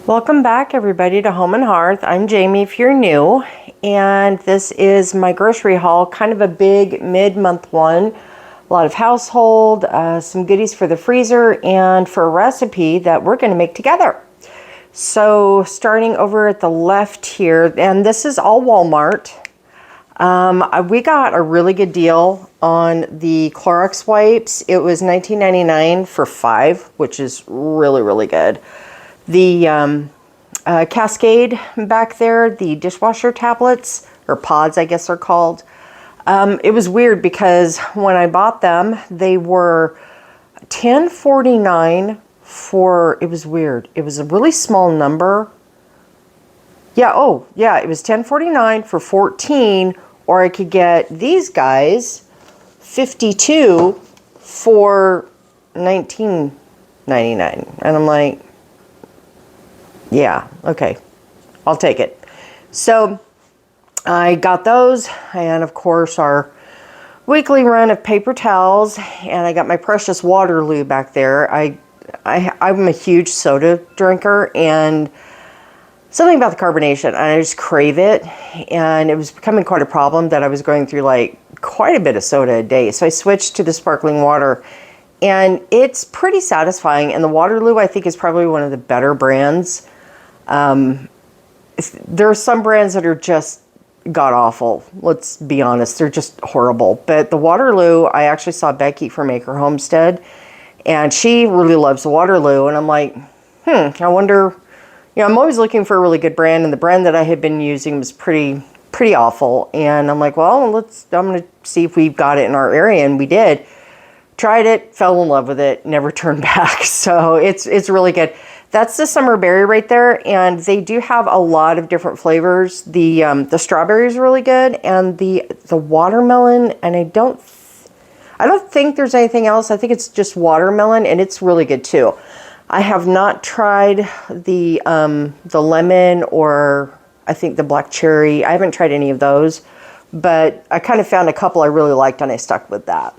Welcome back everybody to Home and Hearth. I'm Jamie if you're new, and this is my grocery haul, kind of a big mid-month one. A lot of household, some goodies for the freezer, and for a recipe that we're going to make together. So starting over at the left here, and this is all Walmart. We got a really good deal on the Clorox wipes. It was $19.99 for 5, which is really, really good. The Cascade back there, the dishwasher tablets, or pods I guess they're called. It was weird because when I bought them, they were $10.49 for, it was weird. It was a really small number. Yeah, oh, yeah, it was $10.49 for 14, or I could get these guys, 52 for $19.99. And I'm like, yeah, okay, I'll take it. So I got those, and of course our weekly run of paper towels, and I got my precious Waterloo back there. I'm a huge soda drinker, and something about the carbonation, and I just crave it, and it was becoming quite a problem that I was going through like quite a bit of soda a day. So I switched to the sparkling water, and it's pretty satisfying, and the Waterloo I think is probably one of the better brands. There are some brands that are just god-awful. Let's be honest, they're just horrible. But the Waterloo, I actually saw Becky from Homestead, and she really loves the Waterloo, and I'm like, I wonder, I'm always looking for a really good brand, and the brand that I had been using was pretty awful, and I'm like, well, I'm going to see if we've got it in our area, and we did. Tried it, fell in love with it, never turned back. So it's really good. That's the summer berry right there, and they do have a lot of different flavors. The strawberry is really good, and the watermelon, and I don't think there's anything else. I think it's just watermelon, and it's really good too. I have not tried the lemon, or I think the black cherry. I haven't tried any of those, but I kind of found a couple I really liked, and I stuck with that.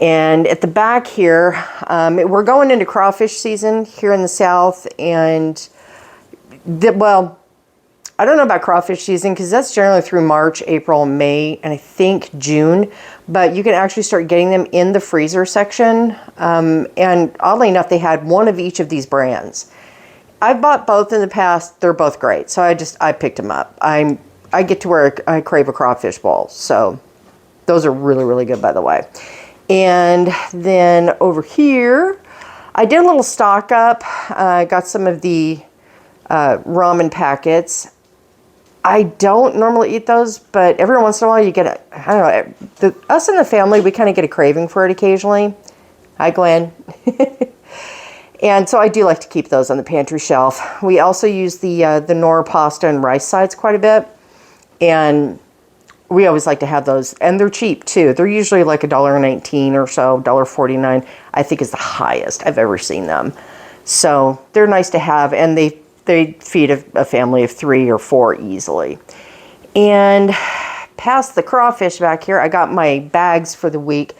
And at the back here, we're going into crawfish season here in the South, and well, I don't know about crawfish season because that's generally through March, April, May, and I think June, but you can actually start getting them in the freezer section. And oddly enough, they had one of each of these brands. I've bought both in the past. They're both great. So I picked them up. I get to where I crave a crawfish bowl. So those are really, really good, by the way. And then over here, I did a little stock up. I got some of the ramen packets. I don't normally eat those, but every once in a while you get I don't know, us in the family, we kind of get a craving for it occasionally. Hi, Glenn. And so I do like to keep those on the pantry shelf. We also use the Nora pasta and rice sides quite a bit, and we always like to have those, and they're cheap too. They're usually like $1.19 or so, $1.49, I think is the highest I've ever seen them. So they're nice to have, and they feed a family of 3 or 4 easily. And past the crawfish back here, I got my bags for the week.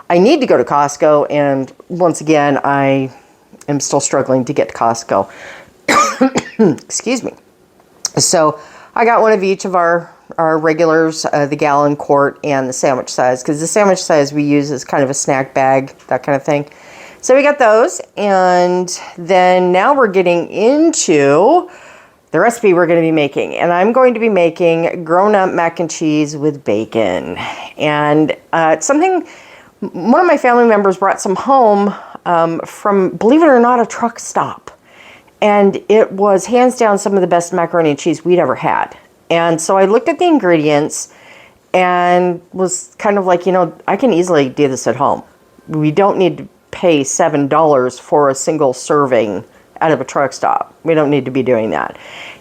I need to go to Costco, and once again, I am still struggling to get to Costco. Excuse me. So I got one of each of our regulars, the gallon, quart, and the sandwich size, because the sandwich size we use is kind of a snack bag, that kind of thing. So we got those, and then now we're getting into the recipe we're going to be making, and I'm going to be making grown-up mac and cheese with bacon. And it's something, one of my family members brought some home from, believe it or not, a truck stop, and it was hands down some of the best macaroni and cheese we'd ever had. And so I looked at the ingredients and was kind of like, I can easily do this at home. We don't need to pay $7 for a single serving out of a truck stop. We don't need to be doing that.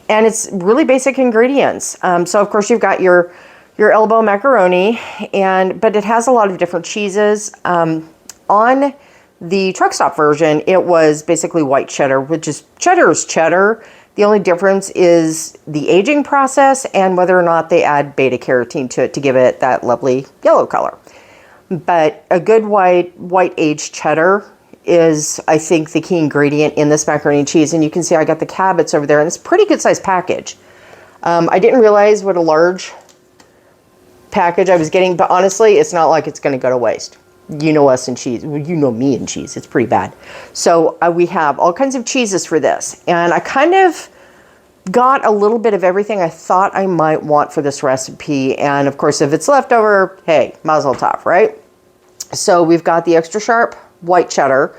And it's really basic ingredients. So of course you've got your elbow macaroni, but it has a lot of different cheeses. On the truck stop version, it was basically white cheddar, which is cheddar. The only difference is the aging process and whether or not they add beta carotene to it to give it that lovely yellow color. But a good white aged cheddar is, I think, the key ingredient in this macaroni and cheese. And you can see I got the Cabots over there, and it's a pretty good sized package. I didn't realize what a large package I was getting, but honestly, it's not like it's going to go to waste. You know us in cheese. Well, you know me in cheese. It's pretty bad. So we have all kinds of cheeses for this. And I kind of got a little bit of everything I thought I might want for this recipe. And of course, if it's left over, hey, mazel tov, right? So we've got the extra sharp white cheddar.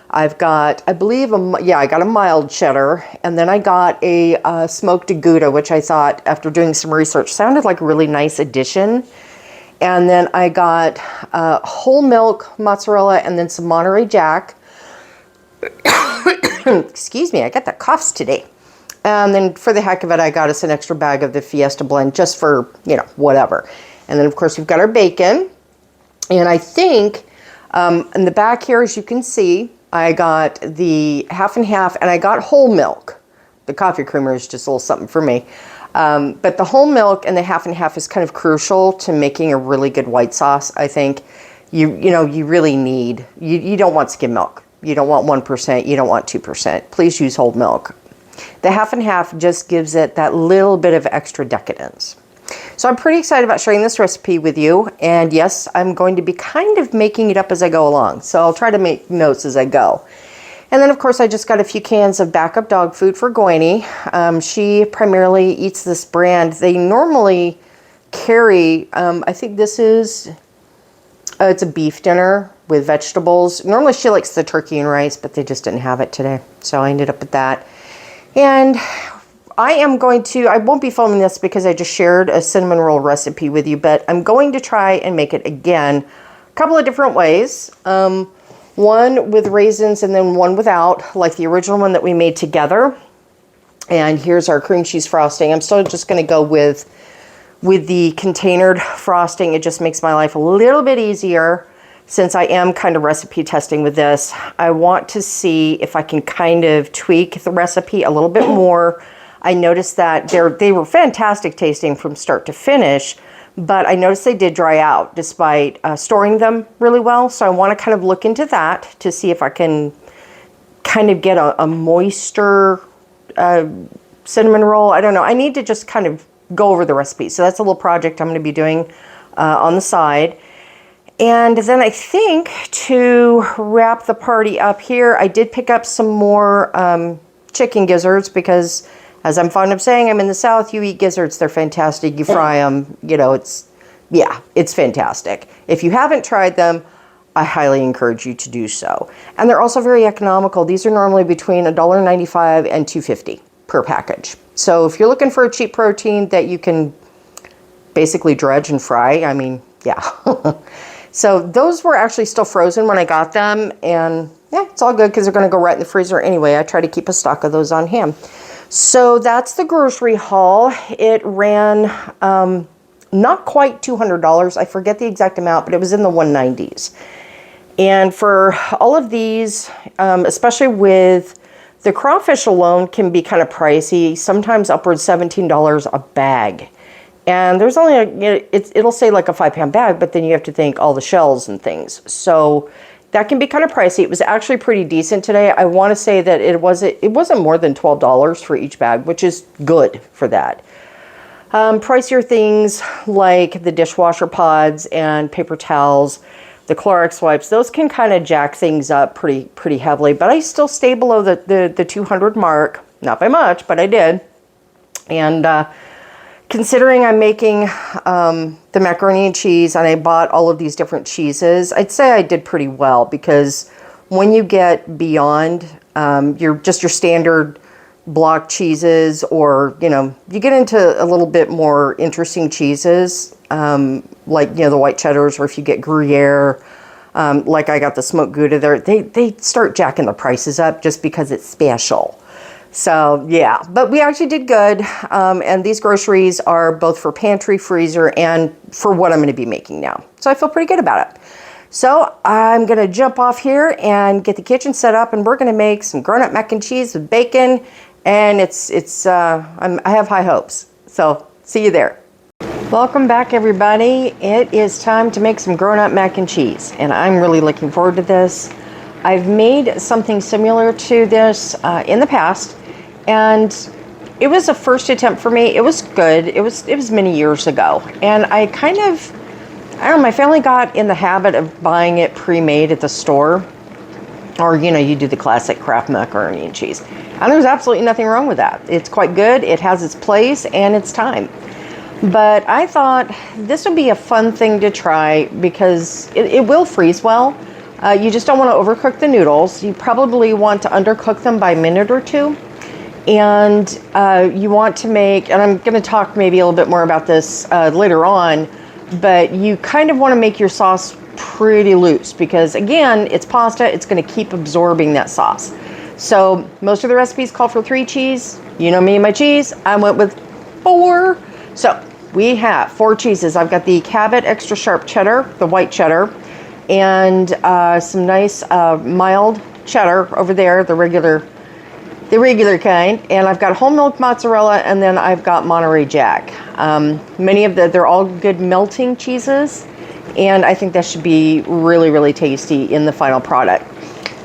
I've got, I believe, I got a mild cheddar. And then I got a smoked Gouda, which I thought, after doing some research, sounded like a really nice addition. And then I got whole milk mozzarella and then some Monterey Jack. Excuse me, I got the coughs today. And then for the heck of it, I got us an extra bag of the Fiesta blend just for, you know, whatever. And then, of course, we've got our bacon. And I think in the back here, as you can see, I got the half and half, and I got whole milk. The coffee creamer is just a little something for me. But the whole milk and the half and half is kind of crucial to making a really good white sauce. I think you really need, you don't want skim milk. You don't want 1%. You don't want 2%. Please use whole milk. The half and half just gives it that little bit of extra decadence. So I'm pretty excited about sharing this recipe with you. And yes, I'm going to be kind of making it up as I go along. So I'll try to make notes as I go. And then, of course, I just got a few cans of backup dog food for Goiny. She primarily eats this brand. They normally carry, I think this is, it's a beef dinner with vegetables. Normally she likes the turkey and rice, but they just didn't have it today. So I ended up with that. And I won't be filming this because I just shared a cinnamon roll recipe with you, but I'm going to try and make it again a couple of different ways. One with raisins and then one without, like the original one that we made together. And here's our cream cheese frosting. I'm still just going to go with the containered frosting. It just makes my life a little bit easier since I am kind of recipe testing with this. I want to see if I can kind of tweak the recipe a little bit more. I noticed that they were fantastic tasting from start to finish, but I noticed they did dry out despite storing them really well. So I want to kind of look into that to see if I can kind of get a moister cinnamon roll. I don't know. I need to just kind of go over the recipe. So that's a little project I'm going to be doing on the side. And then I think to wrap the party up here, I did pick up some more chicken gizzards because, as I'm fond of saying, I'm in the South, you eat gizzards, they're fantastic. You fry them, you know, it's fantastic. If you haven't tried them, I highly encourage you to do so. And they're also very economical. These are normally between $1.95 and $2.50 per package. So if you're looking for a cheap protein that you can basically dredge and fry, I mean, yeah. So those were actually still frozen when I got them. And yeah, it's all good because they're going to go right in the freezer anyway. I try to keep a stock of those on hand. So that's the grocery haul. It ran not quite $200. I forget the exact amount, but it was in the 190s. And for all of these, especially with the crawfish alone, can be kind of pricey, sometimes upwards $17 a bag. And there's only it'll say like a 5-pound bag, but then you have to think all the shells and things. So that can be kind of pricey. It was actually pretty decent today. I want to say that it wasn't more than $12 for each bag, which is good for that. Pricier things like the dishwasher pods and paper towels, the Clorox wipes, those can kind of jack things up pretty heavily. But I still stay below the 200 mark. Not by much, but I did. And considering I'm making the macaroni and cheese and I bought all of these different cheeses, I'd say I did pretty well because when you get beyond your standard block cheeses, or you get into a little bit more interesting cheeses, like the white cheddars, or if you get Gruyere, like I got the smoked Gouda there, they start jacking the prices up just because it's special. So yeah, but we actually did good. And these groceries are both for pantry, freezer, and for what I'm going to be making now. So I feel pretty good about it. So I'm going to jump off here and get the kitchen set up, and we're going to make some grown-up mac and cheese with bacon. And I have high hopes. So see you there. Welcome back, everybody. It is time to make some grown-up mac and cheese, and I'm really looking forward to this. I've made something similar to this in the past, and it was a first attempt for me. It was good. It was many years ago, and I don't know, my family got in the habit of buying it pre-made at the store, or you do the classic Kraft macaroni and cheese, and there's absolutely nothing wrong with that. It's quite good. It has its place and its time. But I thought this would be a fun thing to try because it will freeze well. You just don't want to overcook the noodles. You probably want to undercook them by a minute or two. And you want to make, and I'm going to talk maybe a little bit more about this later on, but you kind of want to make your sauce pretty loose because, again, it's pasta. It's going to keep absorbing that sauce. So most of the recipes call for 3 cheese. You know me and my cheese. I went with 4. So we have 4 cheeses. I've got the Cabot extra sharp cheddar, the white cheddar, and some nice mild cheddar over there, the regular kind. And I've got whole milk mozzarella, and then I've got Monterey Jack. They're all good melting cheeses, and I think that should be really, really tasty in the final product.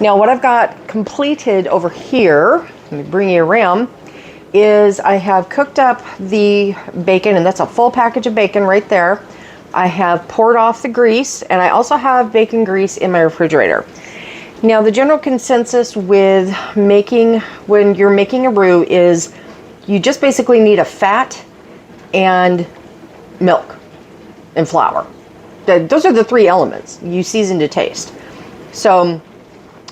Now, what I've got completed over here, let me bring you around, is I have cooked up the bacon, and that's a full package of bacon right there. I have poured off the grease, and I also have bacon grease in my refrigerator. Now, the general consensus with when you're making a roux is you just basically need a fat and milk and flour. Those are the 3 elements. You season to taste. So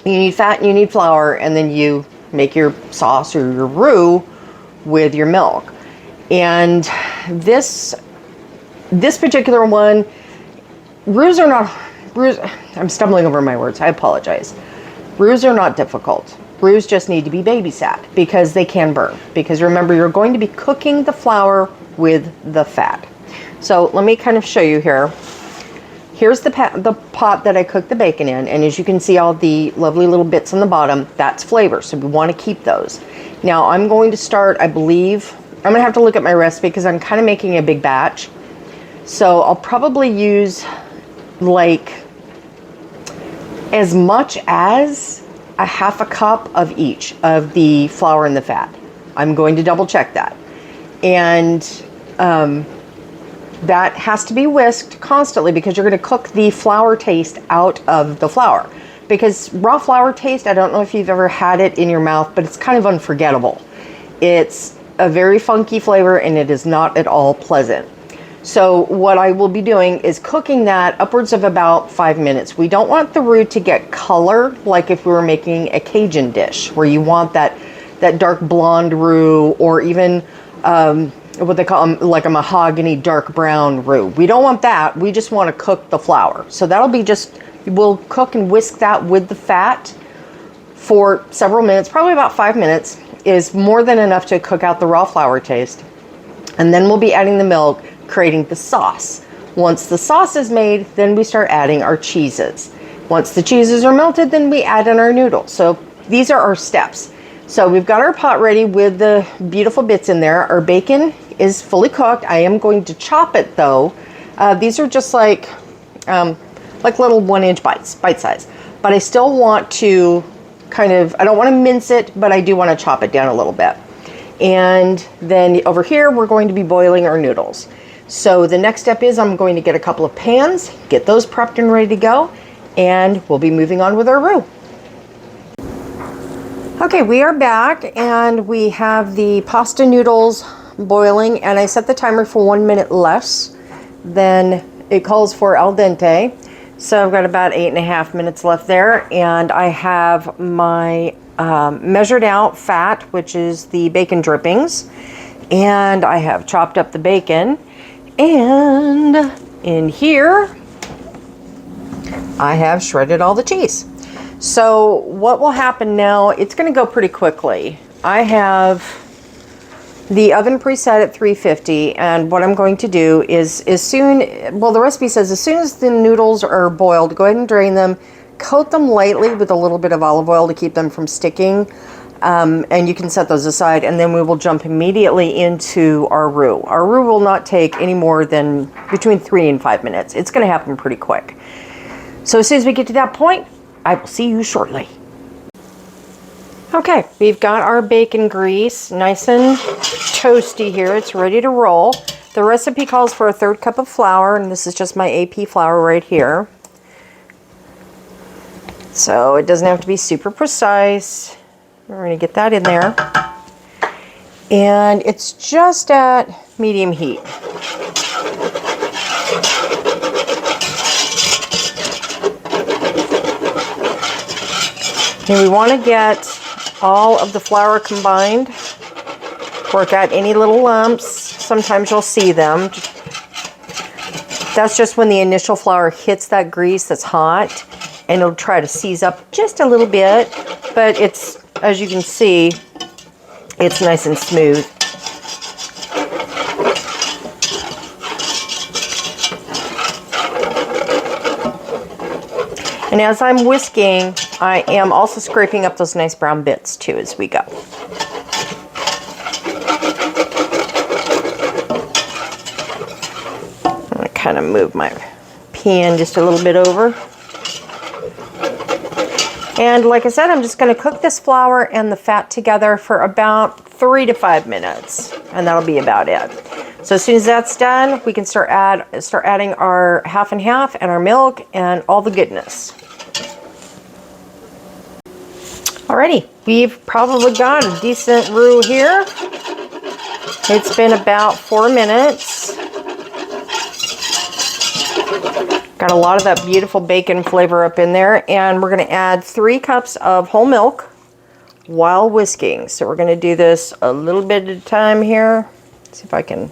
you need fat and you need flour, and then you make your sauce or your roux with your milk. And this particular one, I'm stumbling over my words, I apologize. Roux are not difficult. Roux just need to be babysat because they can burn. Because remember, you're going to be cooking the flour with the fat. So let me kind of show you here. Here's the pot that I cooked the bacon in, and as you can see all the lovely little bits on the bottom, that's flavor, so we want to keep those. Now I'm going to start, I believe, I'm going to have to look at my recipe because I'm kind of making a big batch. So I'll probably use like as much as a half a cup of each of the flour and the fat. I'm going to double check that. And that has to be whisked constantly because you're going to cook the flour taste out of the flour. Because raw flour taste, I don't know if you've ever had it in your mouth, but it's kind of unforgettable. It's a very funky flavor and it is not at all pleasant. So what I will be doing is cooking that upwards of about 5 minutes. We don't want the roux to get color like if we were making a Cajun dish where you want that dark blonde roux, or even what they call like a mahogany dark brown roux. We don't want that. We just want to cook the flour. So that'll be we'll cook and whisk that with the fat for several minutes. Probably about 5 minutes is more than enough to cook out the raw flour taste. And then we'll be adding the milk, creating the sauce. Once the sauce is made, then we start adding our cheeses. Once the cheeses are melted, then we add in our noodles. So these are our steps. So we've got our pot ready with the beautiful bits in there. Our bacon is fully cooked. I am going to chop it though. These are just like little 1-inch bites, bite size. But I still want to I don't want to mince it, but I do want to chop it down a little bit. And then over here, we're going to be boiling our noodles. So the next step is I'm going to get a couple of pans, get those prepped and ready to go, and we'll be moving on with our roux. Okay, we are back and we have the pasta noodles boiling, and I set the timer for 1 minute less than it calls for al dente. So I've got about 8.5 minutes left there, and I have my measured out fat, which is the bacon drippings, and I have chopped up the bacon, and in here I have shredded all the cheese. So what will happen now, it's going to go pretty quickly. I have the oven preset at 350, and what I'm going to do is the recipe says as soon as the noodles are boiled, go ahead and drain them, coat them lightly with a little bit of olive oil to keep them from sticking, and you can set those aside, and then we will jump immediately into our roux. Our roux will not take any more than between 3 and 5 minutes. It's going to happen pretty quick. So as soon as we get to that point, I will see you shortly. Okay, we've got our bacon grease nice and toasty here. It's ready to roll. The recipe calls for a 1/3 cup of flour, and this is just my AP flour right here. So it doesn't have to be super precise. We're going to get that in there. And it's just at medium heat. And we want to get all of the flour combined. Work out any little lumps. Sometimes you'll see them. That's just when the initial flour hits that grease that's hot, and it'll try to seize up just a little bit, but it's, as you can see, it's nice and smooth. And as I'm whisking, I am also scraping up those nice brown bits too as we go. I'm going to kind of move my pan just a little bit over. And like I said, I'm just going to cook this flour and the fat together for about 3 to 5 minutes, and that'll be about it. So as soon as that's done, we can start adding our half and half and our milk and all the goodness. Alrighty, we've probably got a decent roux here. It's been about 4 minutes. Got a lot of that beautiful bacon flavor up in there, and we're going to add 3 cups of whole milk while whisking. So we're going to do this a little bit at a time here. See if I can.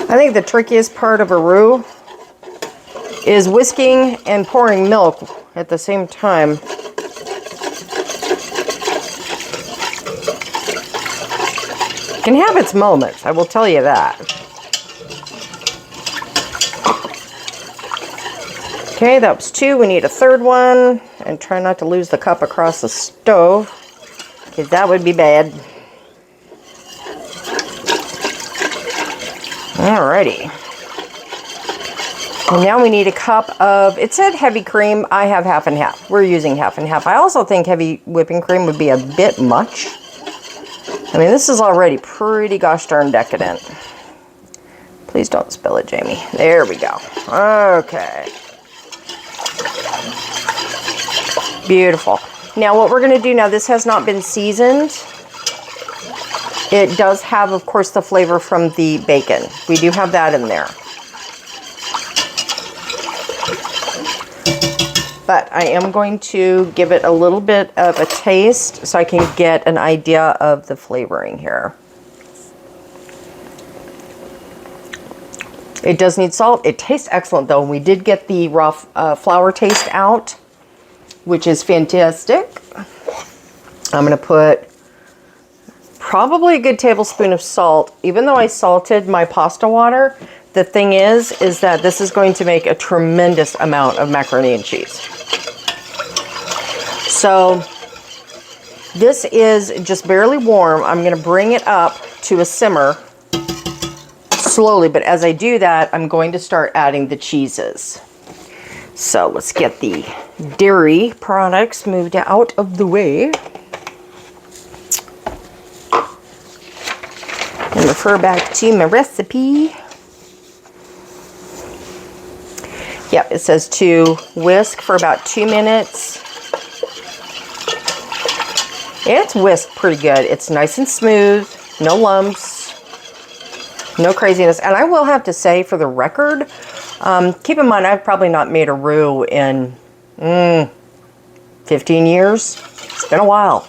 I think the trickiest part of a roux is whisking and pouring milk at the same time. It can have its moments, I will tell you that. Okay, that was 2. We need a 3rd one. And try not to lose the cup across the stove, because that would be bad. Alrighty. And now we need a cup of, it said heavy cream. I have half and half. We're using half and half. I also think heavy whipping cream would be a bit much. I mean, this is already pretty gosh darn decadent. Please don't spill it, Jamie. There we go. Okay. Beautiful. Now what we're going to do now, this has not been seasoned. It does have, of course, the flavor from the bacon. We do have that in there. But I am going to give it a little bit of a taste so I can get an idea of the flavoring here. It does need salt. It tastes excellent, though. We did get the raw flour taste out, which is fantastic. I'm going to put probably a good tablespoon of salt. Even though I salted my pasta water, the thing is that this is going to make a tremendous amount of macaroni and cheese. So this is just barely warm. I'm going to bring it up to a simmer slowly, but as I do that, I'm going to start adding the cheeses. So let's get the dairy products moved out of the way. And refer back to my recipe. Yep, it says to whisk for about 2 minutes. It's whisked pretty good. It's nice and smooth, no lumps, no craziness. And I will have to say, for the record, keep in mind, I've probably not made a roux in 15 years. It's been a while.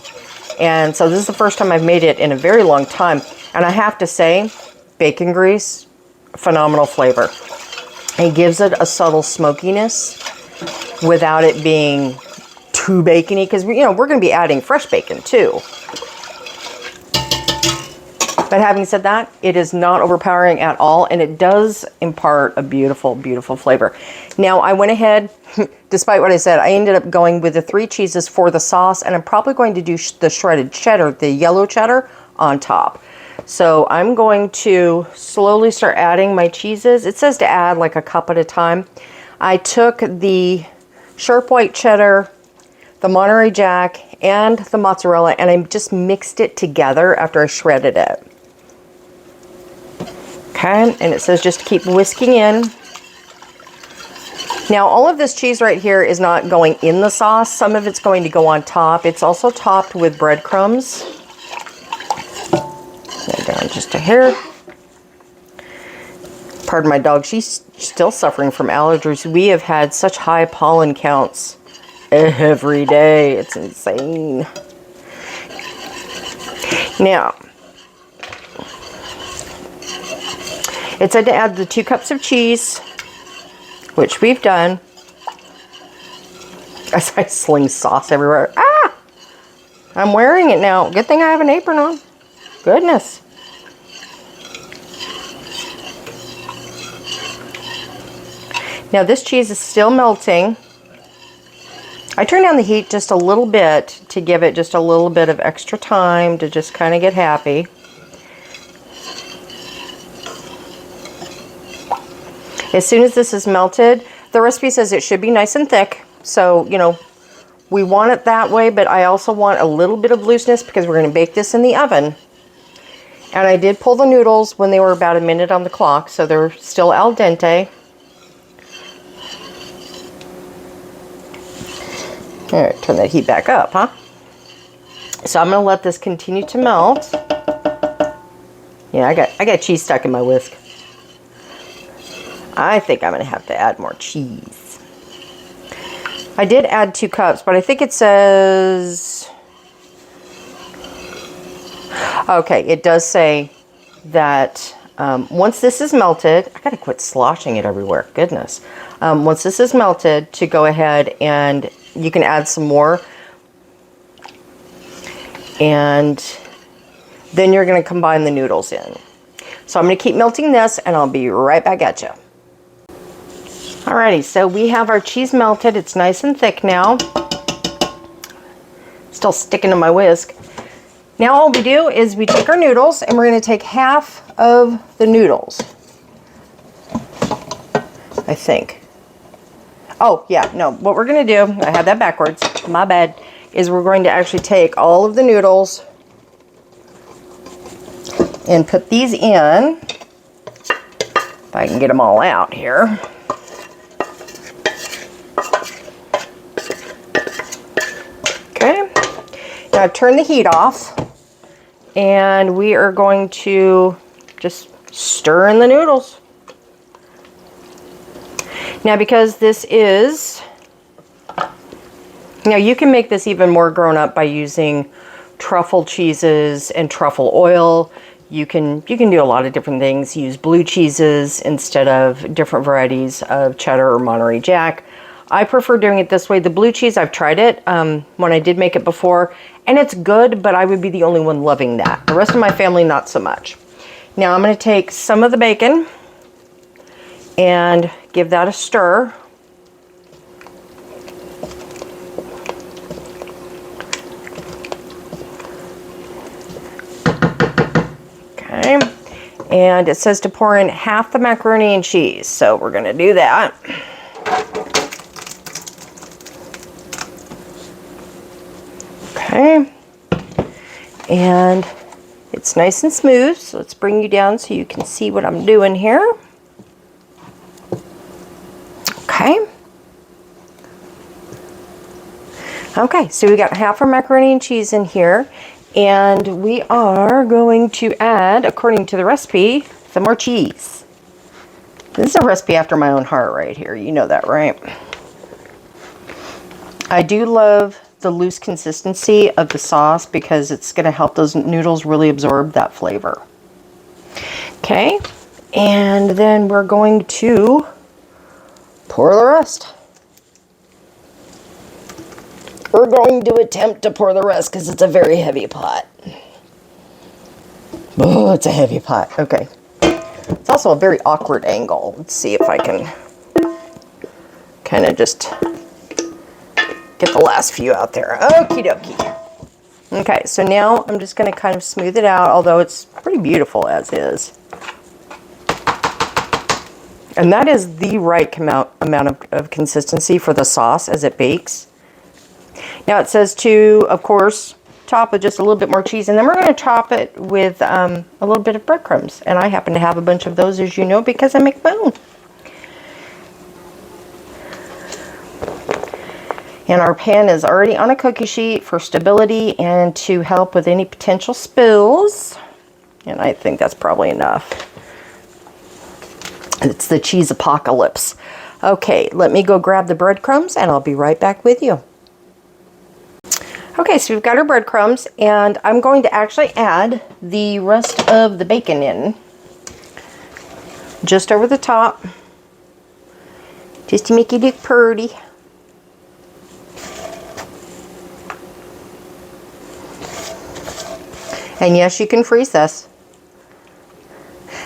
And so this is the first time I've made it in a very long time. And I have to say, bacon grease, phenomenal flavor. It gives it a subtle smokiness without it being too bacony, because we're going to be adding fresh bacon too. But having said that, it is not overpowering at all, and it does impart a beautiful, beautiful flavor. Now, I went ahead, despite what I said, I ended up going with the 3 cheeses for the sauce, and I'm probably going to do the shredded cheddar, the yellow cheddar, on top. So I'm going to slowly start adding my cheeses. It says to add like a cup at a time. I took the sharp white cheddar, the Monterey Jack, and the mozzarella, and I just mixed it together after I shredded it. Okay, and it says just keep whisking in. Now, all of this cheese right here is not going in the sauce. Some of it's going to go on top. It's also topped with breadcrumbs. Down just a hair. Pardon my dog, she's still suffering from allergies. We have had such high pollen counts every day. It's insane. Now, it said to add the 2 cups of cheese, which we've done. As I sling sauce everywhere. Ah! I'm wearing it now. Good thing I have an apron on. Goodness. Now this cheese is still melting. I turned down the heat just a little bit to give it just a little bit of extra time to just kind of get happy. As soon as this is melted, the recipe says it should be nice and thick. So, you know, we want it that way, but I also want a little bit of looseness because we're going to bake this in the oven. And I did pull the noodles when they were about a minute on the clock, so they're still al dente. All right, turn that heat back up, huh? So I'm going to let this continue to melt. Yeah, I got cheese stuck in my whisk. I think I'm going to have to add more cheese. I did add 2 cups, but I think it says... Okay, it does say that once this is melted, I gotta quit sloshing it everywhere, goodness. Once this is melted, to go ahead and you can add some more. And then you're gonna combine the noodles in. So I'm gonna keep melting this and I'll be right back at you. Alrighty, so we have our cheese melted. It's nice and thick now. Still sticking to my whisk. Now all we do is we take our noodles and we're going to take half of the noodles. I think. Oh, yeah, no. What we're going to do, I had that backwards, my bad, is we're going to actually take all of the noodles and put these in. If I can get them all out here. Okay. Now I've turned the heat off. And we are going to just stir in the noodles. Now, because this is, now you can make this even more grown up by using truffle cheeses and truffle oil. You can do a lot of different things. Use blue cheeses instead of different varieties of cheddar or Monterey Jack. I prefer doing it this way. The blue cheese, I've tried it when I did make it before, and it's good, but I would be the only one loving that. The rest of my family, not so much. Now I'm going to take some of the bacon and give that a stir. Okay, and it says to pour in half the macaroni and cheese, so we're going to do that. Okay, and it's nice and smooth, so let's bring you down so you can see what I'm doing here. Okay. Okay, so we got half our macaroni and cheese in here, and we are going to add, according to the recipe, some more cheese. This is a recipe after my own heart right here, you know that, right? I do love the loose consistency of the sauce because it's going to help those noodles really absorb that flavor. Okay, and then we're going to pour the rest. We're going to attempt to pour the rest because it's a very heavy pot. Oh, it's a heavy pot. Okay. It's also a very awkward angle. Let's see if I can kind of just get the last few out there. Okie dokie. Okay, so now I'm just going to kind of smooth it out, although it's pretty beautiful as is. And that is the right amount of consistency for the sauce as it bakes. Now it says to, of course, top with just a little bit more cheese, and then we're going to top it with a little bit of breadcrumbs. And I happen to have a bunch of those, as you know, because I make my own. And our pan is already on a cookie sheet for stability and to help with any potential spills. And I think that's probably enough. It's the cheese apocalypse. Okay, let me go grab the breadcrumbs and I'll be right back with you. Okay, so we've got our breadcrumbs, and I'm going to actually add the rest of the bacon in. Just over the top. Just to make it look pretty. And yes, you can freeze this.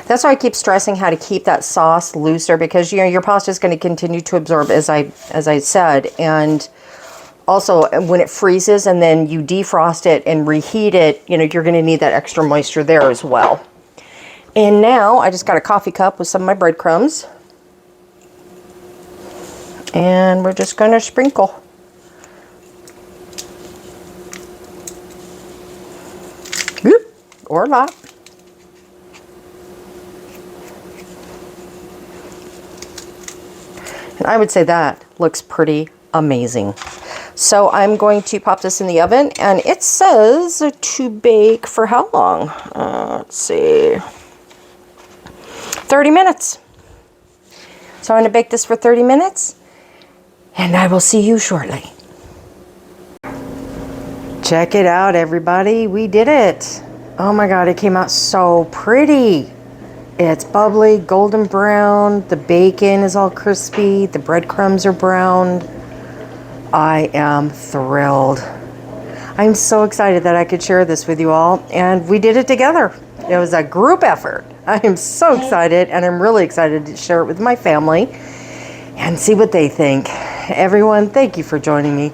That's why I keep stressing how to keep that sauce looser, because your pasta is going to continue to absorb, as I said, and also when it freezes and then you defrost it and reheat it, you're going to need that extra moisture there as well. And now I just got a coffee cup with some of my breadcrumbs, and we're just going to sprinkle. Or a lot. And I would say that looks pretty amazing. So I'm going to pop this in the oven, and it says to bake for how long? Let's see. 30 minutes. So I'm going to bake this for 30 minutes, and I will see you shortly. Check it out, everybody. We did it. Oh my God, it came out so pretty. It's bubbly, golden brown. The bacon is all crispy. The breadcrumbs are browned. I am thrilled. I'm so excited that I could share this with you all, and we did it together. It was a group effort. I am so excited, and I'm really excited to share it with my family and see what they think. Everyone, thank you for joining me.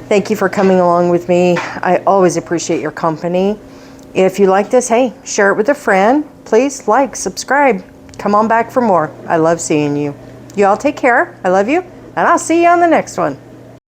Thank you for coming along with me. I always appreciate your company. If you like this, hey, share it with a friend. Please like, subscribe. Come on back for more. I love seeing you. You all take care. I love you, and I'll see you on the next one.